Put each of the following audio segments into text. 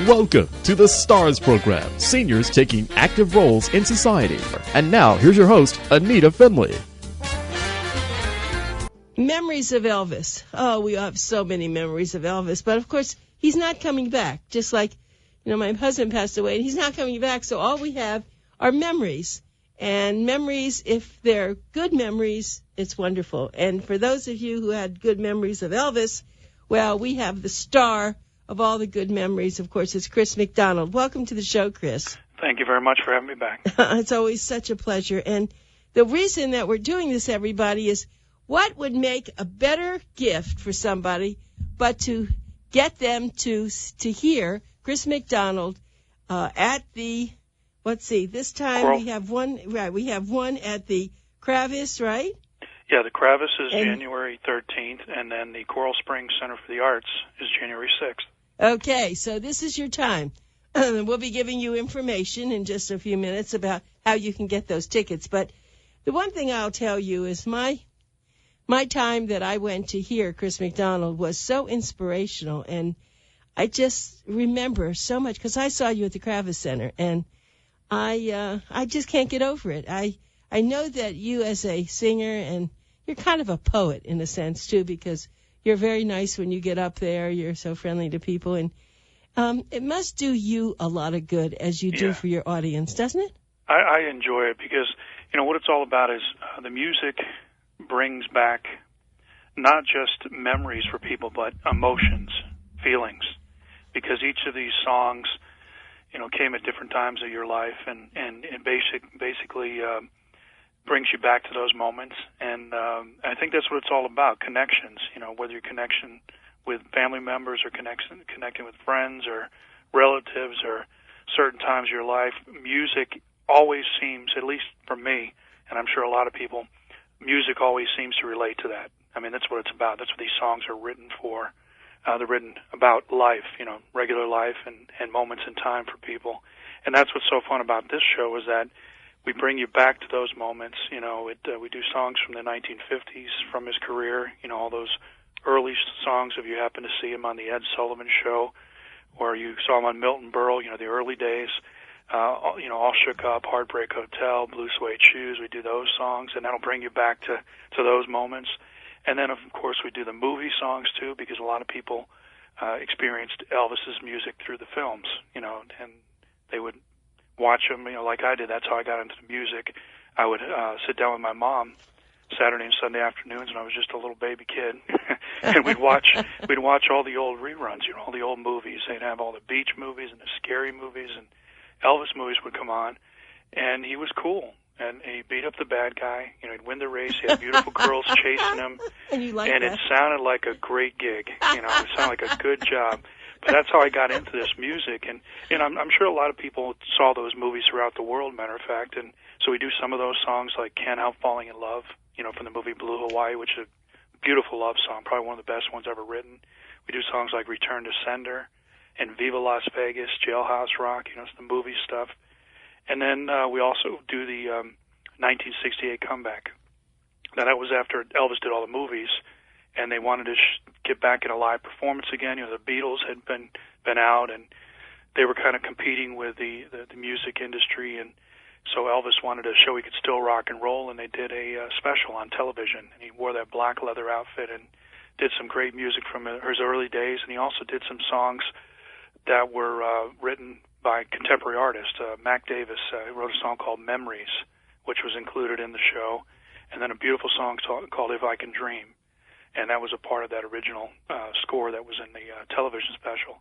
Welcome to the STARS program, seniors taking active roles in society. And now, here's your host, ANITA FINLEY. Memories of Elvis. Oh, we have so many memories of Elvis. But, of course, he's not coming back. Just like, my husband passed away, and he's not coming back. So all we have are memories. And memories, if they're good memories, it's wonderful. And for those of you who had good memories of Elvis, well, we have the star of all the good memories, of course, it's Chris MacDonald. Welcome to the show, Chris. Thank you very much for having me back. It's always such a pleasure. And the reason that we're doing this, everybody, is what would make a better gift for somebody but to get them to hear Chris MacDonald at the, let's see, this time Coral. we have one at the Kravis, right? Yeah, the Kravis is January 13th, and then the Coral Springs Center for the Arts is January 6th. Okay, so this is your time. We'll be giving you information in just a few minutes about how you can get those tickets. But the one thing I'll tell you is my time that I went to hear Chris MacDonald was so inspirational, and I just remember so much because I saw you at the Kravis Center, and I just can't get over it. I know that you as a singer, and you're kind of a poet in a sense too, because you're very nice when you get up there. You're so friendly to people, and it must do you a lot of good as you do for your audience, doesn't it? I enjoy it because, what it's all about is the music brings back not just memories for people, but emotions, feelings, because each of these songs, came at different times of your life, and it basically brings you back to those moments. And I think that's what it's all about, connections, whether your connection with family members or connecting with friends or relatives or certain times of your life. Music always seems, at least for me, and I'm sure a lot of people, music always seems to relate to that. I mean, that's what it's about. That's what these songs are written for. They're written about life, regular life and moments in time for people. And that's what's so fun about this show is that we bring you back to those moments. We do songs from the 1950s from his career, all those early songs, if you happen to see him on the Ed Sullivan Show, or you saw him on Milton Berle, the early days, All Shook Up, Heartbreak Hotel, Blue Suede Shoes. We do those songs, and that'll bring you back to those moments. And then, of course, we do the movie songs, too, because a lot of people experienced Elvis's music through the films, and they would watch them, like I did. That's how I got into the music. I would sit down with my mom Saturday and Sunday afternoons when I was just a little baby kid, and we'd watch all the old reruns, all the old movies. They'd have all the beach movies and the scary movies, and Elvis movies would come on, and he was cool. And he beat up the bad guy. He'd win the race. He had beautiful girls chasing him. And you like that? It sounded like a great gig. It sounded like a good job. But that's how I got into this music. And I'm sure a lot of people saw those movies throughout the world, matter of fact. And so we do some of those songs like Can't Help Falling in Love, from the movie Blue Hawaii, which is a beautiful love song, probably one of the best ones ever written. We do songs like Return to Sender and Viva Las Vegas, Jailhouse Rock, it's the movie stuff. And then we also do the 1968 comeback. Now, that was after Elvis did all the movies, and they wanted to get back in a live performance again. The Beatles had been out, and they were kind of competing with the music industry, and so Elvis wanted to show he could still rock and roll, and they did a special on television, and he wore that black leather outfit and did some great music from his early days, and he also did some songs that were written by contemporary artists. Mac Davis wrote a song called Memories, which was included in the show, and then a beautiful song called If I Can Dream, and that was a part of that original score that was in the television special.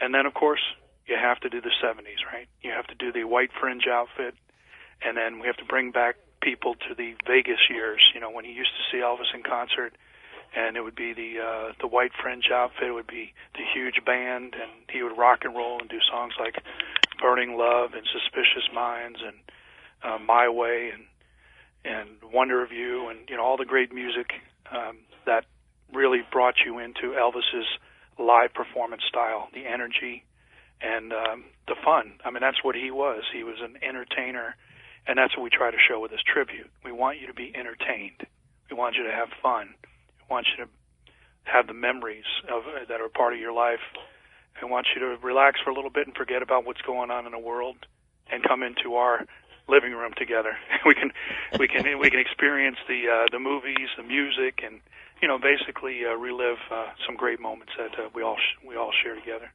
And then, of course, you have to do the 70s, right? You have to do the white fringe outfit, and then we have to bring back people to the Vegas years, when he used to see Elvis in concert, and it would be the white fringe outfit, it would be the huge band, and he would rock and roll and do songs like Burning Love and Suspicious Minds and My Way and Wonder of You, and all the great music that really brought you into Elvis's live performance style, the energy and the fun. I mean, that's what he was. He was an entertainer, and that's what we try to show with this tribute. We want you to be entertained. We want you to have fun. We want you to have the memories that are part of your life I want you to relax for a little bit and forget about what's going on in the world, and come into our living room together. we can experience the movies, the music, and basically relive some great moments that we all share together.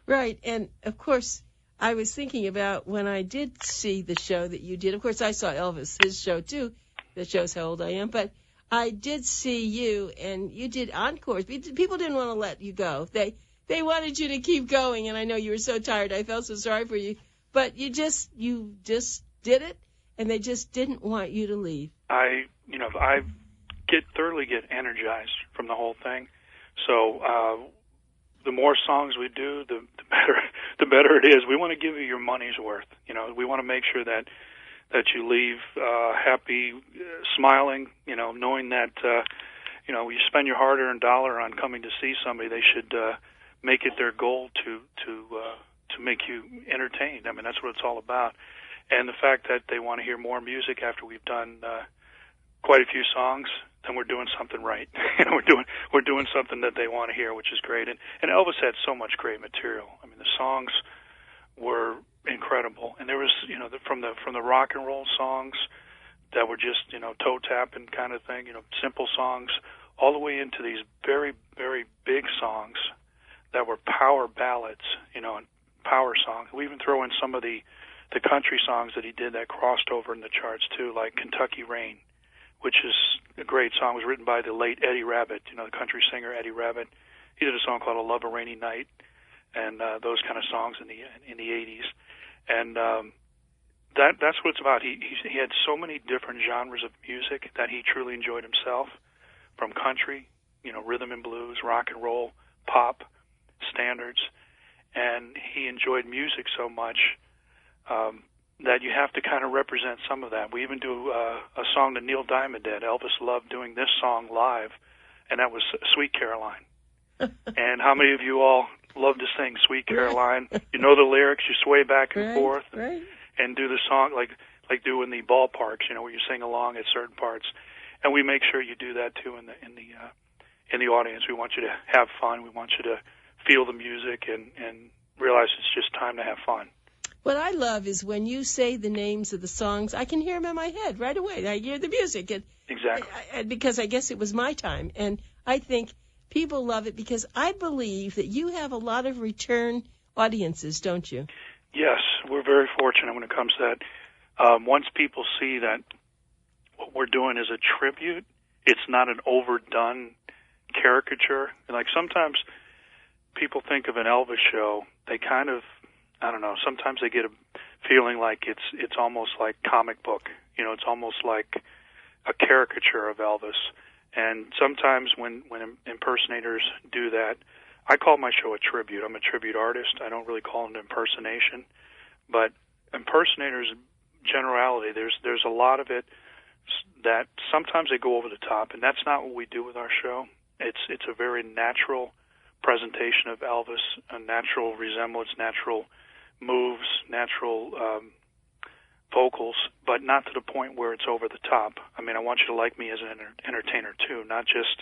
Right, and of course, I was thinking about when I did see the show that you did. Of course, I saw Elvis, his show too. That shows how old I am, but I did see you, and you did encores. People didn't want to let you go. They wanted you to keep going, and I know you were so tired. I felt so sorry for you, but you just did it, and they just didn't want you to leave. I thoroughly get energized from the whole thing. So the more songs we do, the better it is. We want to give you your money's worth. We want to make sure that you leave happy, smiling. Knowing that you spend your hard-earned dollar on coming to see somebody, they should make it their goal to make you entertained. I mean, that's what it's all about. And the fact that they want to hear more music after we've done quite a few songs, then we're doing something right. We're doing something that they want to hear, which is great. And Elvis had so much great material. I mean, the songs were incredible, and there was from the rock and roll songs that were just toe tapping kind of thing, simple songs, all the way into these very, very big songs that were power ballads, and power songs. We even throw in some of the country songs that he did that crossed over in the charts too, like Kentucky Rain, which is a great song. It was written by the late Eddie Rabbitt, the country singer Eddie Rabbitt. He did a song called "I Love a Rainy Night," and those kind of songs in the 80s. And that's what it's about. He had so many different genres of music that he truly enjoyed himself, from country, rhythm and blues, rock and roll, pop, standards, and he enjoyed music so much that you have to kind of represent some of that. We even do a song that Neil Diamond did. Elvis loved doing this song live, and that was Sweet Caroline. And how many of you all love to sing Sweet Caroline? You know the lyrics, you sway back and forth, and do the song like do in the ballparks, where you sing along at certain parts. And we make sure you do that too in the audience. We want you to have fun. We want you to feel the music and realize it's just time to have fun. What I love is when you say the names of the songs, I can hear them in my head right away. I hear the music. Exactly. Because I guess it was my time. And I think people love it because I believe that you have a lot of return audiences, don't you? Yes, we're very fortunate when it comes to that. Once people see that what we're doing is a tribute, it's not an overdone caricature. Like sometimes people think of an Elvis show, they kind of, I don't know, sometimes they get a feeling like it's almost like comic book. It's almost like a caricature of Elvis. And sometimes when impersonators do that, I call my show a tribute. I'm a tribute artist. I don't really call it an impersonation. But impersonators, generality, there's a lot of it that sometimes they go over the top, and that's not what we do with our show. It's a very natural presentation of Elvis, a natural resemblance, natural moves, natural vocals, but not to the point where it's over the top. I mean, I want you to like me as an entertainer too, not just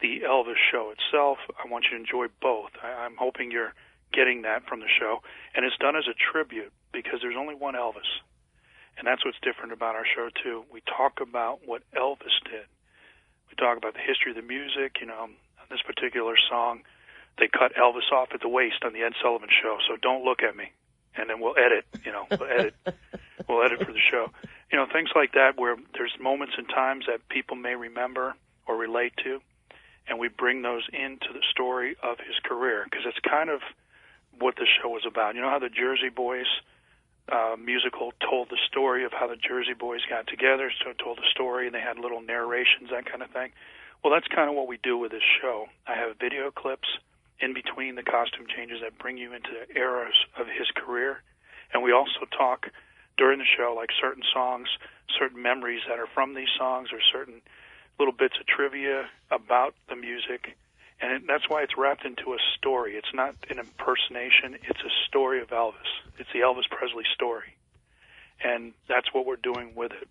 the Elvis show itself. I want you to enjoy both. I'm hoping you're getting that from the show, and it's done as a tribute because there's only one Elvis, and that's what's different about our show too. We talk about what Elvis did. We talk about the history of the music. On this particular song, they cut Elvis off at the waist on the Ed Sullivan Show, so don't look at me. And then we'll edit, we'll edit for the show. Things like that where there's moments and times that people may remember or relate to, and we bring those into the story of his career, because it's kind of what the show was about. You know how the Jersey Boys musical told the story of how the Jersey Boys got together, so it told the story, and they had little narrations, that kind of thing. Well, that's kind of what we do with this show. I have video clips in between the costume changes that bring you into the eras of his career. And we also talk during the show, like certain songs, certain memories that are from these songs, or certain little bits of trivia about the music. And that's why it's wrapped into a story. It's not an impersonation. It's a story of Elvis. It's the Elvis Presley story. And that's what we're doing with it.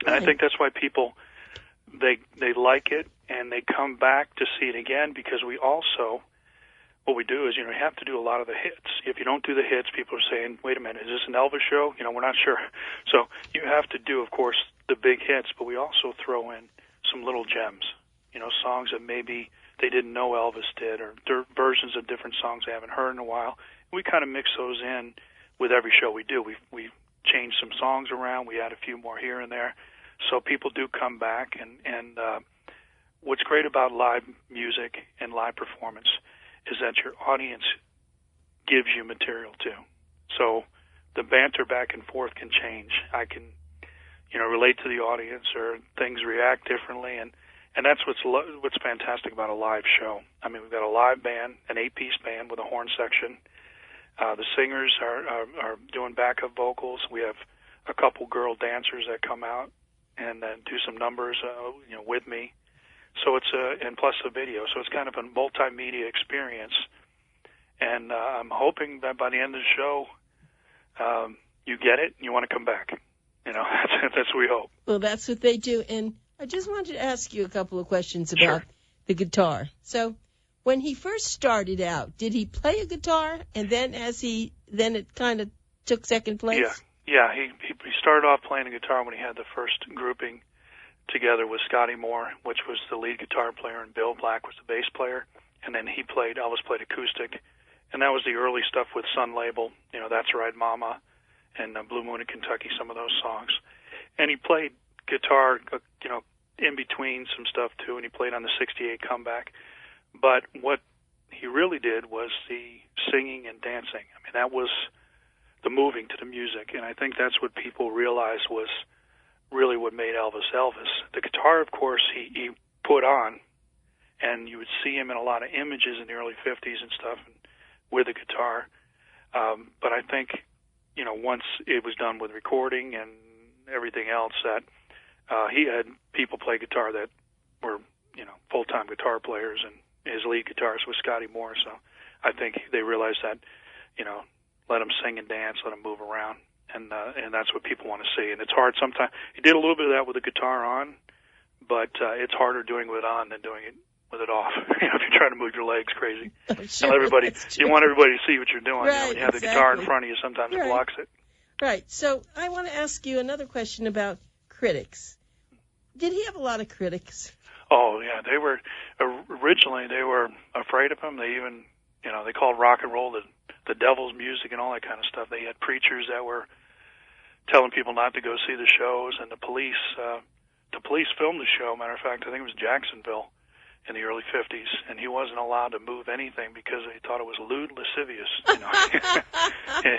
And I think that's why people, they like it, and they come back to see it again, because we also what we do is, you have to do a lot of the hits. If you don't do the hits, people are saying, wait a minute, is this an Elvis show? We're not sure. So you have to do, of course, the big hits, but we also throw in some little gems, songs that maybe they didn't know Elvis did, or versions of different songs they haven't heard in a while. We kind of mix those in with every show we do. We change some songs around. We add a few more here and there. So people do come back, and what's great about live music and live performance is that your audience gives you material too. So the banter back and forth can change. I can, relate to the audience, or things react differently, and that's what's fantastic about a live show. I mean, we've got a live band, an 8-piece band with a horn section. The singers are doing backup vocals. We have a couple girl dancers that come out and then do some numbers, with me. So it's and plus the video. So it's kind of a multimedia experience. And I'm hoping that by the end of the show, you get it and you want to come back. That's what we hope. Well, that's what they do. And I just wanted to ask you a couple of questions about the guitar. So when he first started out, did he play a guitar, and then then it kind of took second place? Yeah. He started off playing the guitar when he had the first grouping together with Scotty Moore, which was the lead guitar player, and Bill Black was the bass player. And then Elvis played acoustic, and that was the early stuff with Sun Label. That's Right Mama, and Blue Moon in Kentucky, some of those songs. And he played guitar, in between some stuff too, and he played on the '68 comeback. But what he really did was the singing and dancing. I mean, that was the moving to the music, and I think that's what people realized was really what made Elvis Elvis. The guitar, of course, he put on, and you would see him in a lot of images in the early 50s and stuff with the guitar. But I think, once it was done with recording and everything else, that he had people play guitar that were, full-time guitar players, and his lead guitarist was Scotty Moore. So I think they realized that, let him sing and dance, let him move around, and that's what people want to see. And it's hard sometimes. He did a little bit of that with the guitar on, but it's harder doing it on than doing it with it off. If you're trying to move your legs crazy. Sure, and you want everybody to see what you're doing. Right, when you have the guitar in front of you, sometimes it blocks it. Right. So I want to ask you another question about critics. Did he have a lot of critics? Oh, yeah. They were, originally, they were afraid of him. They even, they called rock and roll the devil's music and all that kind of stuff. They had preachers that were telling people not to go see the shows, and the police filmed the show. Matter of fact, I think it was Jacksonville in the early 50s, and he wasn't allowed to move anything because they thought it was lewd, lascivious.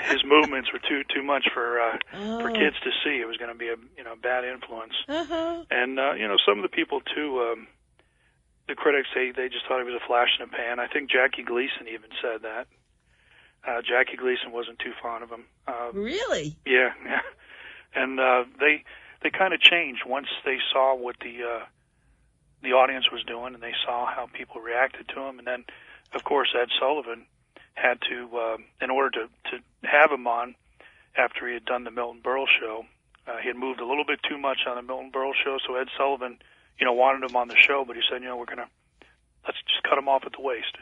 His movements were too much for kids to see. It was going to be a bad influence. Uh-huh. And some of the people too, the critics, they just thought he was a flash in the pan. I think Jackie Gleason even said that. Jackie Gleason wasn't too fond of him. Really? Yeah. And they kind of changed once they saw what the audience was doing, and they saw how people reacted to him. And then, of course, Ed Sullivan had to, in order to have him on after he had done the Milton Berle show, he had moved a little bit too much on the Milton Berle show, so Ed Sullivan, wanted him on the show, but he said, let's just cut him off at the waist.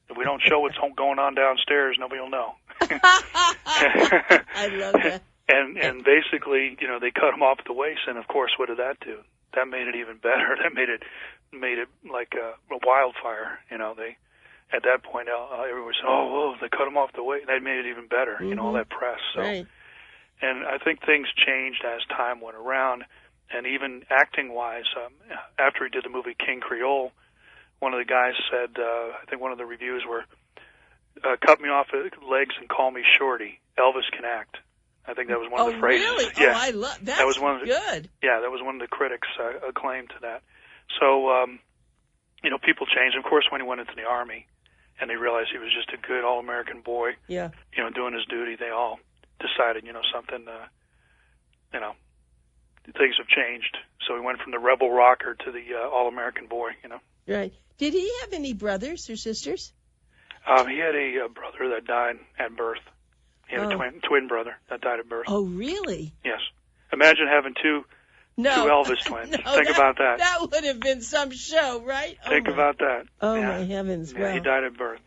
If we don't show what's going on downstairs, nobody will know. I love that. And basically, they cut him off at the waist, and of course, what did that do? That made it even better. That made it like a wildfire. They at that point, everyone said, "Oh, they cut him off the waist." That made it even better. Mm-hmm. All that press. So, right. And I think things changed as time went around, and even acting-wise, after he did the movie King Creole, one of the guys said, I think one of the reviews were, "Cut me off the legs and call me Shorty. Elvis can act." I think that was one of the phrases. Really? Yeah. Oh, I love that. That was one of the, good. Yeah, that was one of the critics' acclaim to that. So, people changed. Of course, when he went into the Army and they realized he was just a good all-American boy, yeah, doing his duty, they all decided, something, things have changed. So he went from the rebel rocker to the all-American boy, Right. Did he have any brothers or sisters? He had a brother that died at birth. He had a twin brother that died at birth. Oh, really? Yes. Imagine having two Elvis twins. Think about that. That would have been some show, right? Think about that. Oh, my heavens. Yeah, he died at birth.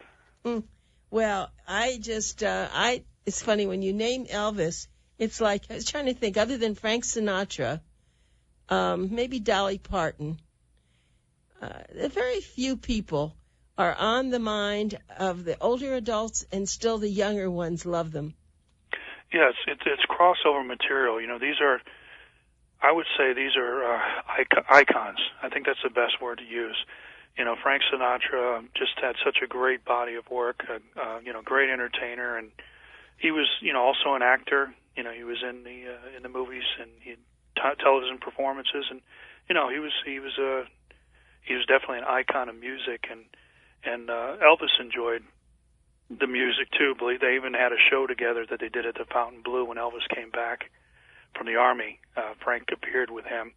Well, it's funny when you name Elvis, it's like, I was trying to think, other than Frank Sinatra, maybe Dolly Parton, very few people are on the mind of the older adults, and still the younger ones love them. Yes, it's crossover material. I would say these are icons. I think that's the best word to use. Frank Sinatra just had such a great body of work, great entertainer, and he was, also an actor. He was in the movies and television performances, and he was definitely an icon of music, and Elvis enjoyed the music too. They even had a show together that they did at the Fountain Blue when Elvis came back from the Army. Frank appeared with him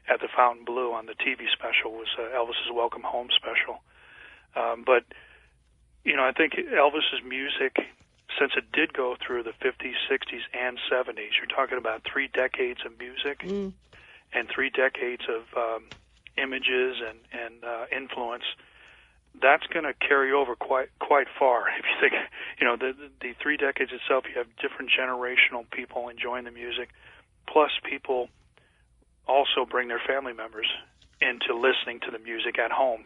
at the Fountain Blue on the TV special. Was Elvis's Welcome Home special. But I think Elvis's music, since it did go through the 50s, 60s, and 70s, you're talking about 3 decades of music and 3 decades of images and influence. That's going to carry over quite far. If you think, the 3 decades itself, you have different generational people enjoying the music, plus people also bring their family members into listening to the music at home.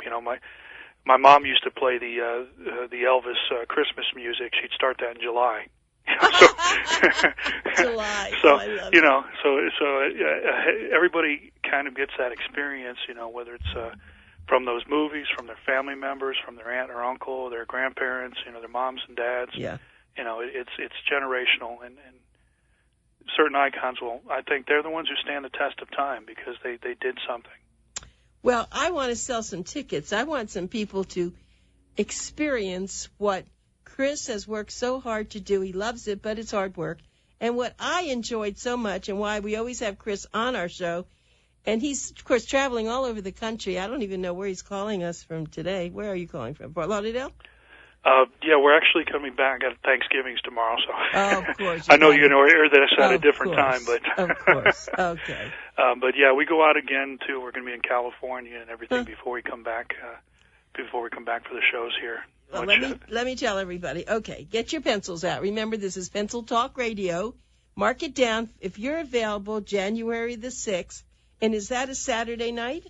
My mom used to play the Elvis Christmas music. She'd start that in July. July. So I love it. Everybody kind of gets that experience. Whether it's from those movies, from their family members, from their aunt or uncle, their grandparents, their moms and dads. Yeah. It's generational, and certain icons I think they're the ones who stand the test of time because they did something. Well, I want to sell some tickets. I want some people to experience what Chris has worked so hard to do. He loves it, but it's hard work. And what I enjoyed so much, and why we always have Chris on our show, and he's, of course, traveling all over the country. I don't even know where he's calling us from today. Where are you calling from? Fort Lauderdale? Yeah, we're actually coming back at Thanksgiving's tomorrow, so of course. I know you're going to air this at a different time, but of course, okay. But yeah, we go out again too. We're going to be in California and everything before we come back. Before we come back for the shows here. Well, let me tell everybody. Okay, get your pencils out. Remember, this is Pencil Talk Radio. Mark it down if you're available. January the 6th, and is that a Saturday night?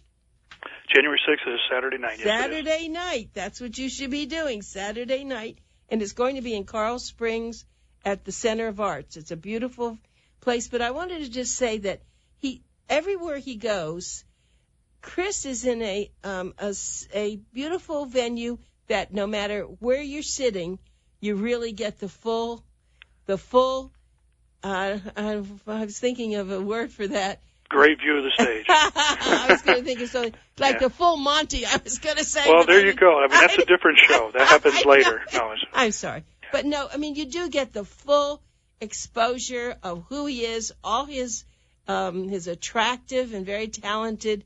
January 6th is a Saturday night. Saturday night. That's what you should be doing, Saturday night. And it's going to be in Coral Springs at the Center of Arts. It's a beautiful place. But I wanted to just say that everywhere he goes, Chris is in a beautiful venue that no matter where you're sitting, you really get the full. I was thinking of a word for that. Great view of the stage. I was going to think of something like the full Monty. I was going to say. Well, there you go. I mean, that's a different show. That happens later. No, I'm sorry, but no. I mean, you do get the full exposure of who he is, all his attractive and very talented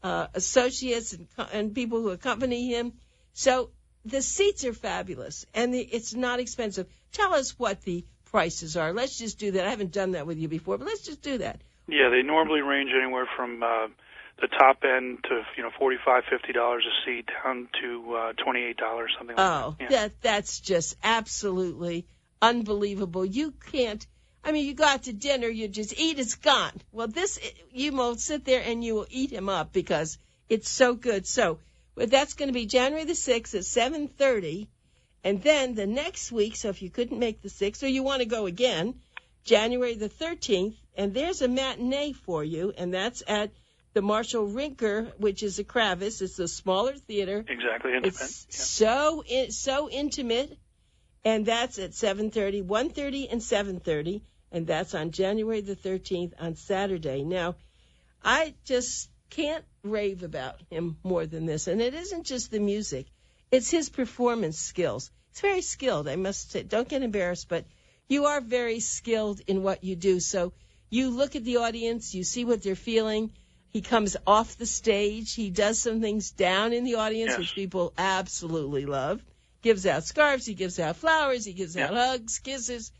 associates and people who accompany him. So the seats are fabulous, and it's not expensive. Tell us what the prices are. Let's just do that. I haven't done that with you before, but let's just do that. Yeah, they normally range anywhere from the top end to $45-50 a seat down to $28, something like that. Oh, yeah. That's just absolutely unbelievable. You can't. I mean, you go out to dinner, you just eat, it's gone. Well, you will sit there and you will eat him up because it's so good. So, that's going to be January the 6th at 7:30, and then the next week. So if you couldn't make the 6th or you want to go again, January the 13th. And there's a matinee for you, and that's at the Marshall Rinker, which is a Kravis. It's a smaller theater. Exactly, intimate. It's so intimate, and that's at 7:30, 1:30, and 7:30, and that's on January the 13th on Saturday. Now, I just can't rave about him more than this, and it isn't just the music. It's his performance skills. It's very skilled, I must say. Don't get embarrassed, but you are very skilled in what you do, so you look at the audience, you see what they're feeling. He comes off the stage. He does some things down in the audience, yes, which people absolutely love. Gives out scarves. He gives out flowers. He gives out hugs, kisses.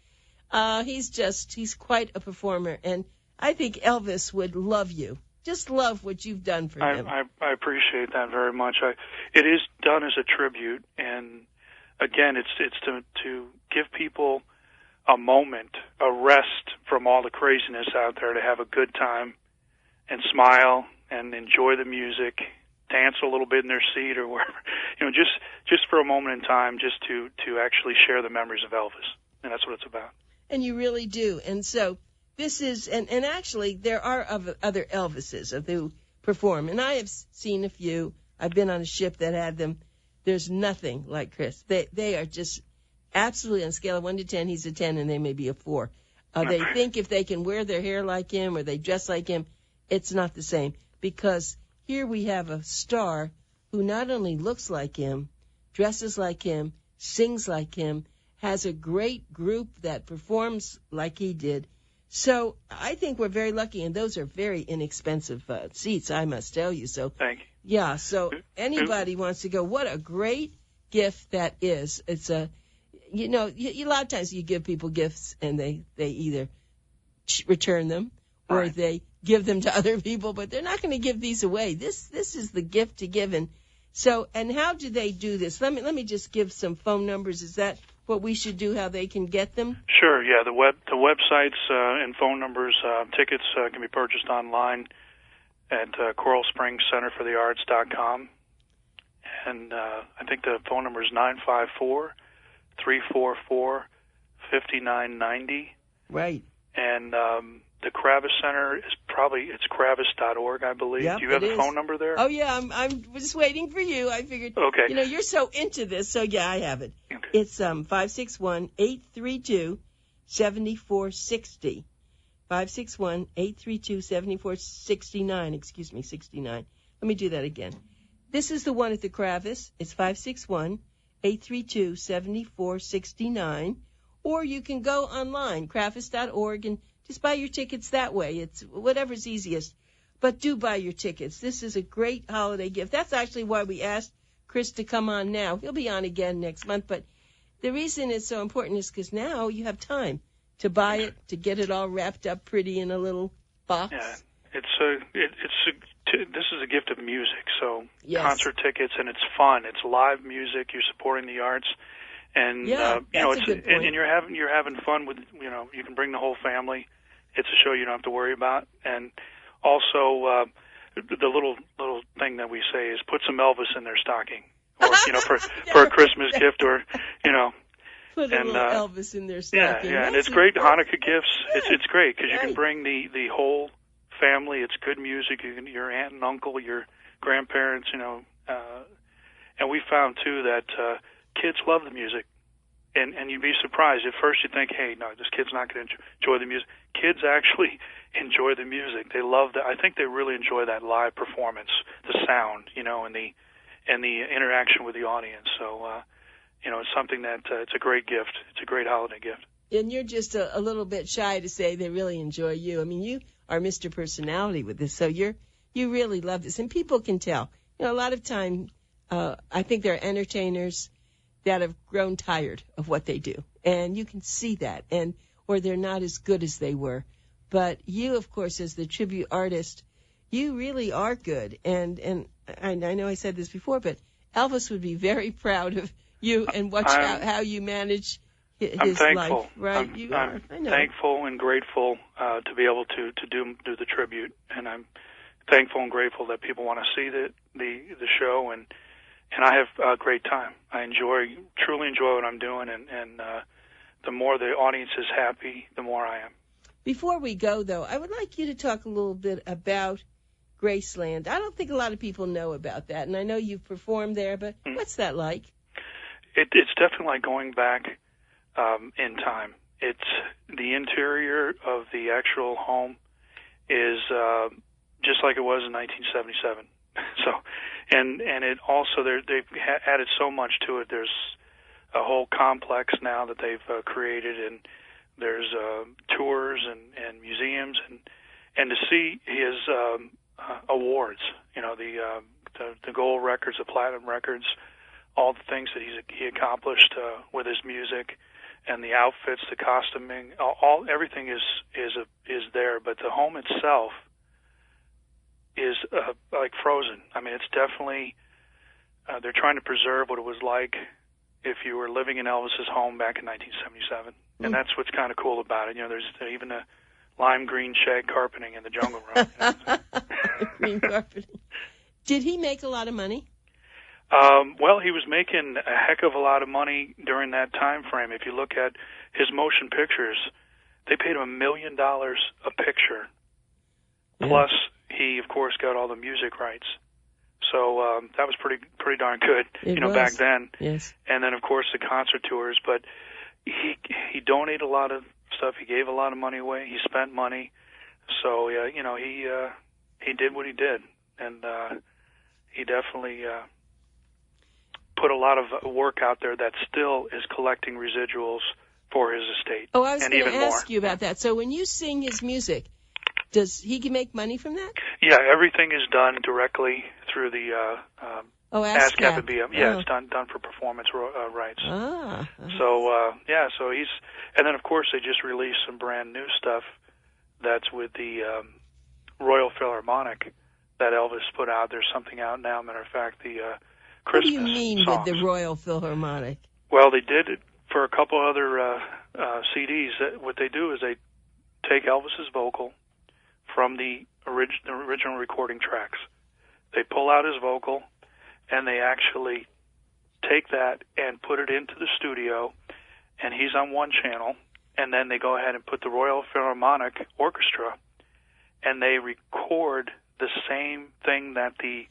He's quite a performer. And I think Elvis would love you. Just love what you've done for him. I appreciate that very much. It is done as a tribute, and again, it's to give people a moment, a rest from all the craziness out there, to have a good time and smile and enjoy the music, dance a little bit in their seat or wherever, just for a moment in time, just to actually share the memories of Elvis. And that's what it's about. And you really do. And so this is, and actually there are other Elvises who perform, and I have seen a few. I've been on a ship that had them. There's nothing like Chris. They are just absolutely, on a scale of 1 to 10, he's a 10, and they may be a 4. They think if they can wear their hair like him or they dress like him, it's not the same. Because here we have a star who not only looks like him, dresses like him, sings like him, has a great group that performs like he did. So I think we're very lucky, and those are very inexpensive seats, I must tell you. So thank you. Yeah, so anybody wants to go, what a great gift that is. It's a lot of times you give people gifts and they either return them or they give them to other people, but they're not going to give these away. This is the gift to give. And so, and how do they do this? Let me just give some phone numbers. Is that what we should do, how they can get them? Sure, yeah. The websites and phone numbers, tickets can be purchased online at CoralSpringsCenterForTheArts.com. And I think the phone number is 954-344-5990. Right. And the Kravis Center is it's kravis.org, I believe. Yep, do you have the phone number there? Oh, yeah, I'm just waiting for you. I figured, okay. You're so into this, so yeah, I have it. Okay. It's 561-832-7460. 561-832-7469, 69. Let me do that again. This is the one at the Kravis. It's 561-832-7469. Or you can go online, kravis.org, and just buy your tickets that way. It's whatever's easiest. But do buy your tickets. This is a great holiday gift. That's actually why we asked Chris to come on now. He'll be on again next month. But the reason it's so important is because now you have time to buy it, to get it all wrapped up pretty in a little box. Yeah, this is a gift of music. So yes. Concert tickets, and it's fun. It's live music. You're supporting the arts. And that's a good point. and you're having fun with you can bring the whole family. It's a show you don't have to worry about. And also the little thing that we say is put some Elvis in their stocking, or for a Christmas gift, or put a little Elvis in their stocking. Yeah, and it's great Hanukkah gifts. It's great because you can bring the whole family. It's good music. Your aunt and uncle, your grandparents, and we found too that kids love the music, and you'd be surprised. At first you think, hey, no, this kid's not going to enjoy the music. Kids actually enjoy the music. They love that. I think they really enjoy that live performance, the sound, and the interaction with the audience. So, it's something that it's a great gift. It's a great holiday gift. And you're just a little bit shy to say they really enjoy you. I mean, you are Mr. Personality with this, so you really love this, and people can tell. A lot of time, I think there are entertainers that have grown tired of what they do, and you can see that, or they're not as good as they were. But you, of course, as the tribute artist, you really are good. And I know I said this before, but Elvis would be very proud of you and watch how you manage his life. Right? I'm thankful and grateful to be able to do the tribute, and I'm thankful and grateful that people want to see the show, and I have a great time. I truly enjoy what I'm doing, and the more the audience is happy, the more I am. Before we go, though, I would like you to talk a little bit about Graceland. I don't think a lot of people know about that, and I know you've performed there, but what's that like? It's definitely like going back in time. It's the interior of the actual home is just like it was in 1977. So, and it also they've added so much to it. There's a whole complex now that they've created, and there's tours and museums, and to see his awards, the gold records, the platinum records, all the things that he accomplished with his music, and the outfits, the costuming, everything is there. But the home itself is like frozen. I mean, it's definitely they're trying to preserve what it was like if you were living in Elvis's home back in 1977. And that's what's kind of cool about it. You know, there's even a lime green shag carpeting in the jungle room. Green carpeting. Did he make a lot of money? Well, he was making a heck of a lot of money during that time frame. If you look at his motion pictures, they paid him $1 million a picture. Yeah. Plus, he, of course, got all the music rights. So that was pretty darn good, back then. Yes. And then, of course, the concert tours. But he donated a lot of stuff. He gave a lot of money away. He spent money. So, he did what he did. And he definitely put a lot of work out there that still is collecting residuals for his estate. Oh, I was going to ask you about that. So when you sing his music, does he make money from that? Yeah, everything is done directly through the ASCAP and BM. Yeah, it's done for performance rights. So he's, and then of course they just released some brand new stuff that's with the Royal Philharmonic that Elvis put out. There's something out now. Matter of fact, the Christmas songs. What do you mean with the Royal Philharmonic? Well, they did it for a couple other CDs. What they do is they take Elvis's vocal from the original recording tracks. They pull out his vocal, and they actually take that and put it into the studio, and he's on one channel, and then they go ahead and put the Royal Philharmonic Orchestra, and they record the same thing that the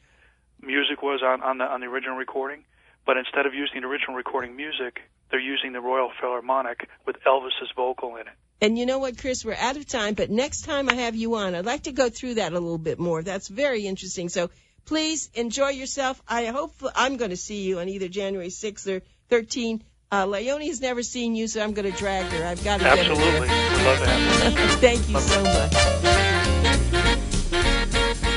music was on the original recording, but instead of using the original recording music, they're using the Royal Philharmonic with Elvis's vocal in it. And you know what, Chris, we're out of time, but next time I have you on, I'd like to go through that a little bit more. That's very interesting. So please enjoy yourself. I'm going to see you on either January 6th or 13th. Leonie has never seen you, so I'm going to drag her. I've got to get her. Absolutely. We'd love to have you. Thank you so much.